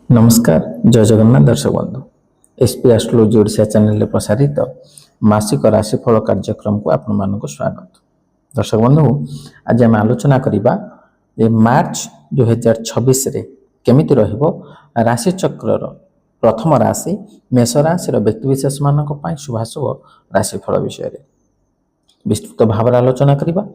नमस्कार जय जगन्नाथ दर्शक बंधु एसपी एस्ट्रोलॉजी ओडिशा चैनल प्रसारित मासिक राशिफल कार्यक्रम को आपण मानक स्वागत। दर्शक बंधु आज आम आलोचना करवा मार्च 2026 रे केमिति रहिबो राशि चक्र प्रथम राशि मेष राशि व्यक्तिविशेष मानक पई शुभाशुभ राशिफल विषय रे विस्तृत भाव आलोचना करवा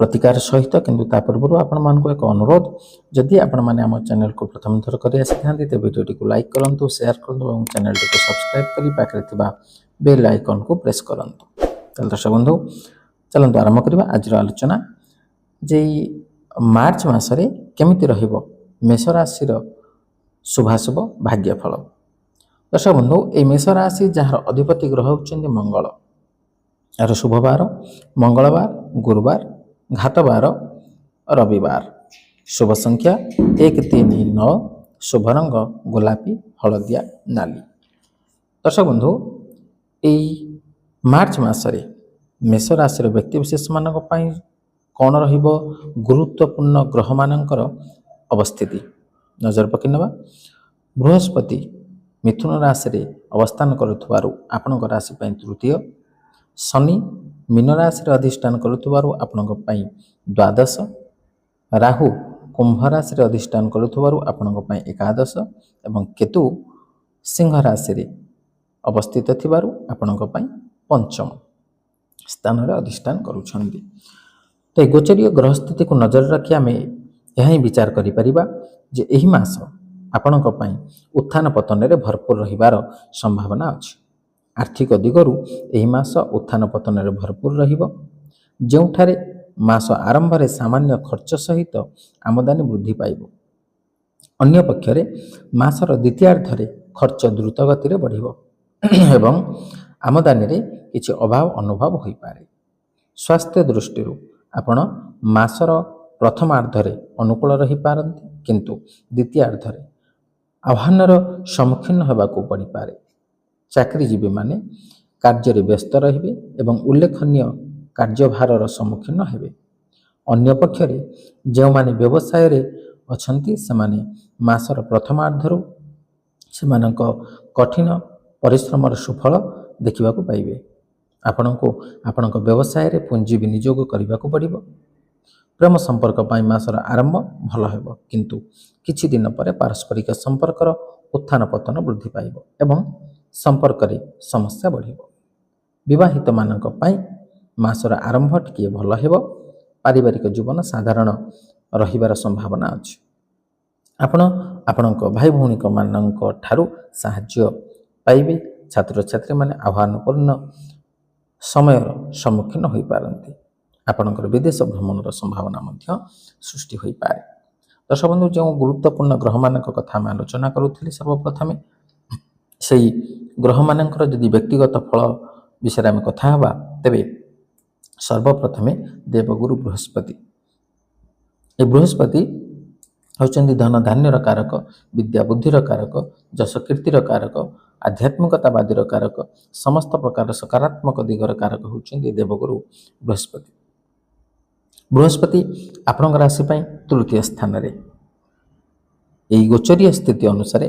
प्रतिकार सहित किंतु ता पूर्व आपण मानक एक अनुरोध जदि आपण माने हम चैनल को प्रथम थर करि आसिथांती ते वीडियो को लाइक करंतु शेयर करंतु और चैनल को सब्सक्राइब करी पाखरे थिबा बेल आइकन को प्रेस करंतु। चल दर्शक बंधु चलंतु आरंभ करबा आज आलोचना जे मार्च मास रे केमिति रहिबो मेष राशि रो शुभाशुभ भाग्यफल। दर्शक बंधु ए मेष राशि जहार अधिपति ग्रह होचंदी मंगल यार शुभवार मंगलवार गुरुवार घातवार रविवार शुभ संख्या 139 शुभ रंग गोलापी हलदिया नाली। दर्शक बंधु यही मार्च मासरे मेष राशि व्यक्तिविशेष मानक पई कौन रहिबो गुरुत्वपूर्ण ग्रह मानकर अवस्थिति नजर पकि नबा। बृहस्पति मिथुन राशि रे अवस्थान करुथबारु आपनक राशि पई तृतीय, शनि मीन राशि अधिष्ठान करुथबारु आपनक पई द्वादश, राहु कुंभ राशि अधिष्ठान करुथबारु आपनक पई एकादश एवं केतु सिंह राशि रे अवस्थित थिबारु आपनक पई पंचम स्थान रे अधिष्ठान करूछंदी। तो गोचरीय ग्रह स्थिति को नजर रखी आम यही विचार करि परिबा जे एही मास आपनक पई उत्थान पतन रे भरपूर रहिबार संभावना अछि। आर्थिक दिगरु एही मास उत्थान पतन रे भरपूर रहिबो जेउठारे मास आरंभ रे सामान्य खर्च सहित आमदानी वृद्धि पाइबो। अन्य पक्षरे मासर द्वितीयार्ध रे खर्च द्रुत गति रे बढ़िबो एवं आमदानी रे किछि अभाव अनुभव होई पारे। स्वास्थ्य दृष्टि आपण मासर प्रथमार्ध रे अनुकूल रही पारंती किंतु द्वितीयार्ध रे आह्वानर सम्मुखीन हेबाकू पड़ी पारे। चाकरीजीवी माने कार्य रे व्यस्त रहिबे एवं उल्लेखनीय कार्यभार सम्मुखीन हेबे। अन्य पक्षरे जो माने व्यवसाय रे अछंती सेमाने मासर प्रथमार्धरु सेमानक कठिन परिश्रमर सुफल देखिबाकू पाइबे। आपनको आपनक व्यवसाय रे पुंजी विनियोग करिबाकू पड़िबो। प्रेम संपर्क पाई मासर आरंभ भल हेबो किंतु किछि दिन परे पारस्परिक संपर्कर उत्थान पतन वृद्धि पाइबो एवं संपर्क रे समस्या बढ़िबो। विवाहित मानक पाई मासर आरंभ टिके भल हेबो। पारिवारिक जीवन साधारण रहिबार संभावना अछि। आपण आपणक भाई भौणिक मानक ठारू साहाय्य पाइबे। छात्र छात्री माने आह्वानपूर्ण समय सम्मुखीन होई पारंती। आपणकर विदेश भ्रमणर संभावना मध्य सृष्टि होई पारे। दर्शक बंधु जो गुरुत्वपूर्ण ग्रह मानक कथा में आलोचना करूथिले सर्वप्रथमे सेही ग्रह मानकर यदि व्यक्तिगत फल विषय में कथा हवा तेबे सर्वप्रथमे देवगुरु बृहस्पति। ए बृहस्पति होचंदी धन धान्यर कारक, विद्या बुद्धिर कारक, जश कीर्तिर कारक, आध्यात्मिकतावादीर कारक, समस्त प्रकार सकारात्मक दिगर कारक होचंदी देवगुरु बृहस्पति। बृहस्पति आपनक राशि पई तृतीय स्थान रे एई गोचरीय स्थिति अनुसार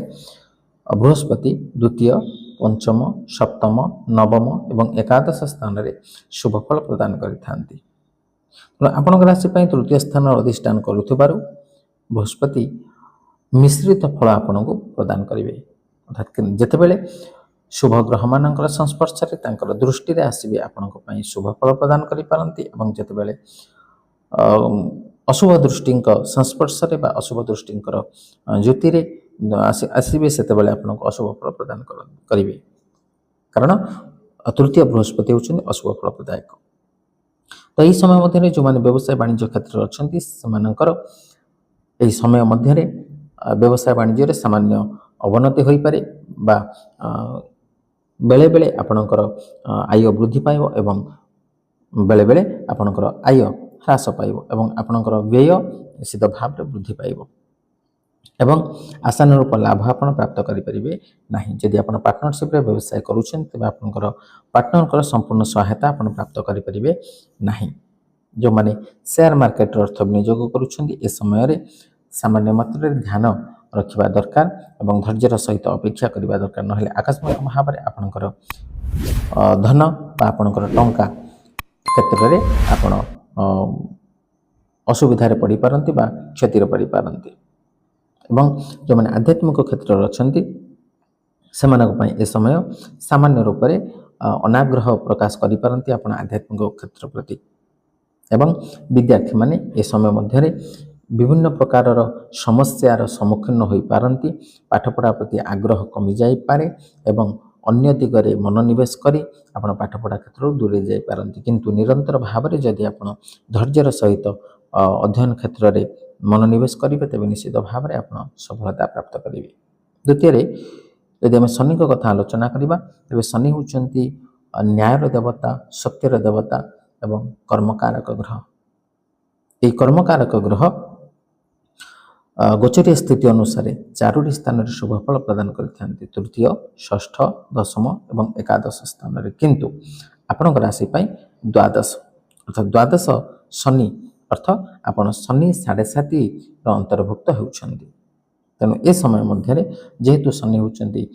बृहस्पति द्वितीय, पंचम, सप्तम, नवम एवं एकादश स्थान रे शुभ फल प्रदान करिथांती। आपनक राशि पई तृतीय स्थान अधिष्ठान करुथबारु बृहस्पति मिश्रित फल आपनकु प्रदान करिवे। अर्थात जेतेबेले शुभ ग्रह मानकर संस्पर्श रे तांकर दृष्टि रे आसीबे आपनक पई शुभ फल प्रदान करि पारंती एवं जेतेबेले अशुभ दृष्टिंक संस्पर्श रे बा अशुभ दृष्टिंकर ज्योति रे आसीबे सेतेबेले आपनक अशुभ फल प्रदान करिवे कारण तृतीय बृहस्पति होचन अशुभ फल प्रदायक। तो यही समय मध्य जो माने व्यवसाय वाणिज्य क्षेत्र अच्छी सेमानकर यही समय मध्य व्यवसाय वाणिज्य रे सामान्य अवनति होई पारे बा बेले बेले आपनकर आय वृद्धि पाइबो एवं बेले बेले आपनकर आय ह्रास पाइबो एवं आपनकर व्यय निश्चित भाव रे वृद्धि पाइबो एवं आशानुरूप लाभ आपण प्राप्त करि परिबे नाही। यदि आपण पार्टनरशिप रे व्यवसाय करूछन तबे आपनकर पार्टनरकर संपूर्ण सहायता आपण प्राप्त करि परिबे नाही। जो माने शेयर मार्केट अर्थ विनियोग करूछन ए समय रे सामान्य मात्रा रे ध्यान रखा दरकार और धैर्यर सहित अपेक्षा करने दरकार ना आकस्मिक भाव में आपणकर धन आपणकर टंका क्षेत्र में आपण असुविधार पड़ पारती क्षतिर पड़ पारती जो मैंने आध्यात्मिक क्षेत्र अच्छा से ए समय सामान्य रूप से अनाग्रह प्रकाश करें आप आध्यात्मिक क्षेत्र प्रति एवं विद्यार्थी माने ए समय मध्य विभिन्न प्रकार समस्यार सम्मुखीन हो पारती पाठपढ़ा प्रति आग्रह कमी जापे एवं अन्य दिगरे मनोनिवेश करी आपण पाठपढ़ा क्षेत्र दूरे जाई पारती किंतु निरंतर भाव में जदि आप धैर्यर सहित अध्ययन क्षेत्र में मनोनिवेश करेंगे तेज निश्चित भाव में आप सफलता प्राप्त करेंगे। द्वितीय यदि आम शनि कथा आलोचना करवा तेज शनि होती न्यायर देवता सत्यर देवता एवं कर्मकारक ग्रह। ये कर्मकारक ग्रह गोचरीय स्थिति अनुसार चारोटी स्थान शुभ फल प्रदान करते तृतीय षष्ठ दशम एवं एकादश स्थान में किंतु आपण राशि द्वादश अर्थात द्वादश शनि अर्थ आपण शनि 7.5 अंतर्भुक्त होती तेणु ए समय मध्य जेहेतु शनि होती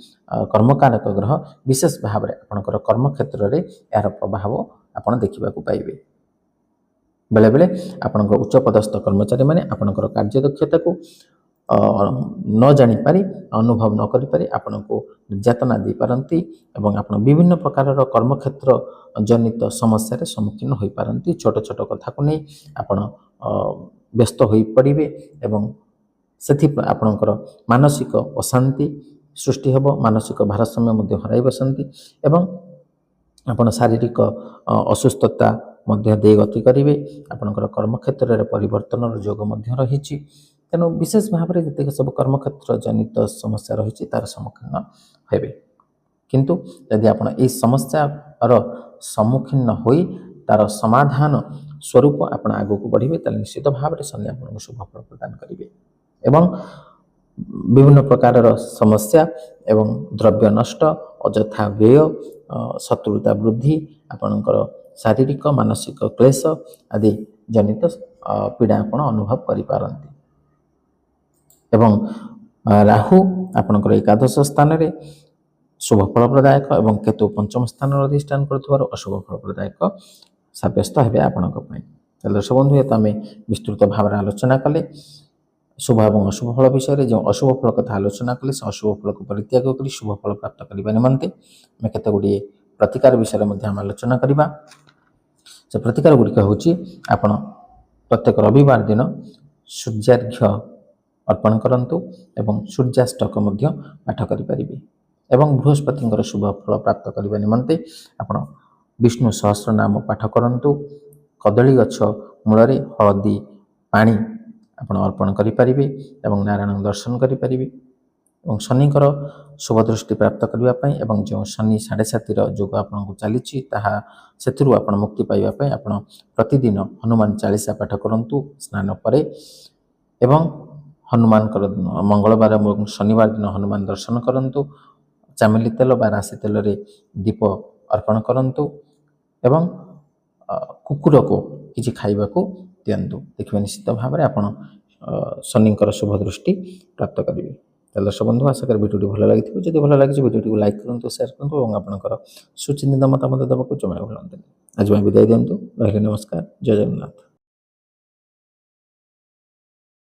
कर्मकारक ग्रह विशेष भाव में आपणकर कर्म क्षेत्र में यार प्रभाव आप देखा पाइबे। बेले बेले आपणकर उच्च पदस्थ कर्मचारी माने आपणकर कार्यदक्षता को न जानी पारी अनुभव न करि पारी आपण को निर्यातना दे पारंती एवं आपण विभिन्न प्रकार कर्मक्षेत्र जनित समस्या रे सम्मुखीन होई पारंती छोट छोट कथा को नहीं आपण व्यस्त होई पड़िबे एवं सेथि आपणकर मानसिक अशांति सृष्टि हेबो मानसिक भारसाम्य मध्य हराई बसंती एवं आपण शारीरिक असुस्थता मध्य दे गति करेंगे आपणकर कर्मक्षेत्र में परिवर्तन जोग मध्य रही तेणु विशेष भाव में जितक सब कर्मक्षेत्र जनित समस्या रही तार सम्मुखीन हेबे किंतु यदि आप समस्यार सम्मुखीन हो तार समाधान स्वरूप आप आगू को बढ़े तो निश्चित भाव में शनि आपको शुभ फल प्रदान करेंगे एवं विभिन्न प्रकार समस्या एवं द्रव्य नष्ट अଯଥା व्यय शत्रुता वृद्धि आपणकर शारीरिक मानसिक क्लेश आदि जनित पीड़ा आपण अनुभव करिपारंती एवं राहु आपणकर एकादश स्थान में शुभ फलप्रदायक एवं केतु पंचम स्थान अधिष्ठान कर अशुभ फलप्रदायक सब्यस्त हे आपण दर्शक बंधु ये तो आम विस्तृत भाव में आलोचना कले शुभ और अशुभ फल विषय जो अशुभ फल कथा आलोचना कले से अशुभ फल को परित्याग कर शुभ फल प्राप्त करने निमंते आम केते गुड़िए प्रतिकार विषय में आलोचना करवा से प्रतिकार गुड़िक हूँ आपण प्रत्येक रविवार दिन सूर्यार्घ्य अर्पण करंतु एवं सूर्याष्टक पाठ करें एवं बृहस्पति शुभ फल प्राप्त करने निमंते आपण विष्णु सहस्र नाम पाठ करंतु कदली गछ मूल हलदी पानी आपण अर्पण करें एवं नारायण दर्शन करें और शनिकर शुभ दृष्टि प्राप्त करने एवं जो शनि 7.5 जोग आपको चली से मुक्ति पाइबापी आप प्रतिदिन हनुमान चालीसा पाठ करंतु स्नान पर एवं हनुमान मंगलवार और शनिवार दिन हनुमान दर्शन करंतु चामेली तेल बा राशि तेल रे दीप अर्पण करंतु एवं कुकुर को किसी खाइबा को दिंतु देखिए निश्चित भाव में आप शनिकर शुभ दृष्टि प्राप्त करेंगे। दर्शक बंधु आशा कर भिडियो भल लगी जब भल लगी भिडियो को लाइक करूँ शेयर करूँ और आपंकर सुचिंतित मतामत देवाक जमा भूलते आज विदाय दिंतु रही नमस्कार जय जगन्नाथ।